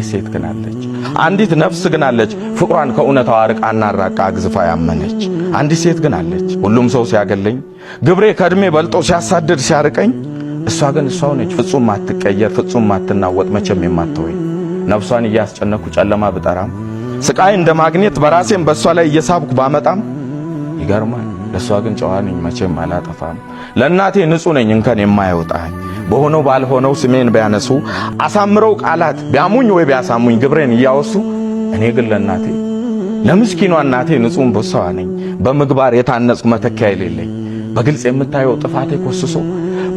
ሴት ግን አለች፣ አንዲት ነፍስ ግን አለች፣ ፍቅሯን ከእውነታው አርቃና አራቃ አግዝፋ ያመነች አንዲት ሴት ግን አለች። ሁሉም ሰው ሲያገለኝ ግብሬ ከእድሜ በልጦ ሲያሳድድ ሲያርቀኝ እሷ ግን እሷው ነች፣ ፍጹም ማትቀየር ፍጹም ማትናወጥ መቼም የማትወይ ነፍሷን እያስጨነኩ ጨለማ ብጠራም ስቃይ እንደ ማግኘት በራሴም በሷ ላይ እየሳብኩ ባመጣም ይገርማል ለሷ ግን ጨዋ ነኝ መቼም አላጠፋም። ለእናቴ ንጹህ ነኝ እንከን የማይወጣኝ በሆነው ባልሆነው ስሜን ቢያነሱ አሳምረው ቃላት ቢያሙኝ ወይ ቢያሳሙኝ ግብሬን እያወሱ እኔ ግን ለእናቴ ለምስኪኗ እናቴ ንጹህ በሷ ነኝ በምግባር የታነጽኩ መተኪያ የሌለኝ በግልጽ የምታየው ጥፋቴ ኮስሶ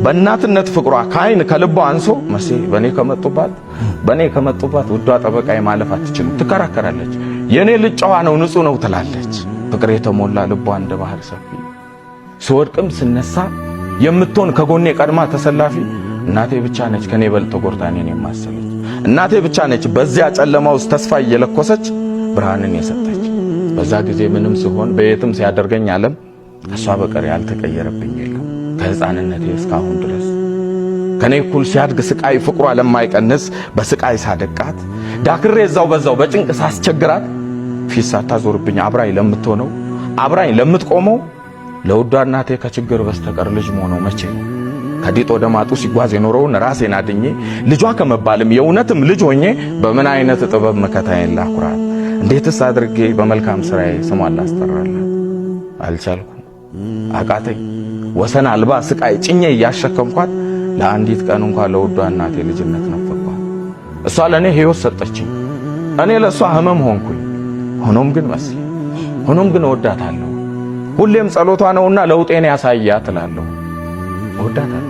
በእናትነት ፍቅሯ ካይን ከልቧ አንሶ መሴ በኔ ከመጡባት ውዷ ጠበቃዬ ማለፍ አትችልም ትከራከራለች። የኔ ልጅ ጨዋ ነው ንጹህ ነው ትላለች። ፍቅር የተሞላ ልቧ እንደ ባህር ሰፊ ስወድቅም ስነሳ የምትሆን ከጎኔ ቀድማ ተሰላፊ እናቴ ብቻ ነች ከኔ በልጥ ተጎርታ እኔን የማሰለች እናቴ ብቻ ነች በዚያ ጨለማ ውስጥ ተስፋ እየለኮሰች ብርሃንን የሰጠች። በዛ ጊዜ ምንም ሲሆን በየትም ሲያደርገኝ ዓለም ከሷ በቀር ያልተቀየረብኝ የለም ከሕፃንነቴ እስካሁን ድረስ ከኔ እኩል ሲያድግ ስቃይ ፍቅሯ ለማይቀንስ በስቃይ ሳደቃት ዳክሬ እዛው በዛው በጭንቅ ሳስቸግራት ፊት ሳታዞርብኝ አብራኝ ለምትሆነው አብራኝ ለምትቆመው ለውዷ እናቴ ከችግር በስተቀር ልጅ መሆነው መቼ ነው? ከዲጥ ወደ ማጡ ሲጓዝ የኖረውን ራሴን አድኜ ልጇ ከመባልም የእውነትም ልጅ ሆኜ በምን አይነት ጥበብ መከታዬን ላኩራት? እንዴትስ አድርጌ በመልካም ስራዬ ስሟን ላስጠራላት? አልቻልኩም፣ አቃተኝ። ወሰን አልባ ስቃይ ጭኜ እያሸከምኳት ለአንዲት ቀን እንኳን ለውዷ እናቴ ልጅነት ነፈኳት። እሷ ለኔ ሕይወት ሰጠችኝ፣ እኔ ለሷ ህመም ሆንኩኝ። ሆኖም ግን እወዳታለሁ። ሁሌም ጸሎቷ ነውና ለውጤን ያሳያት እላለሁ። እወዳታለሁ።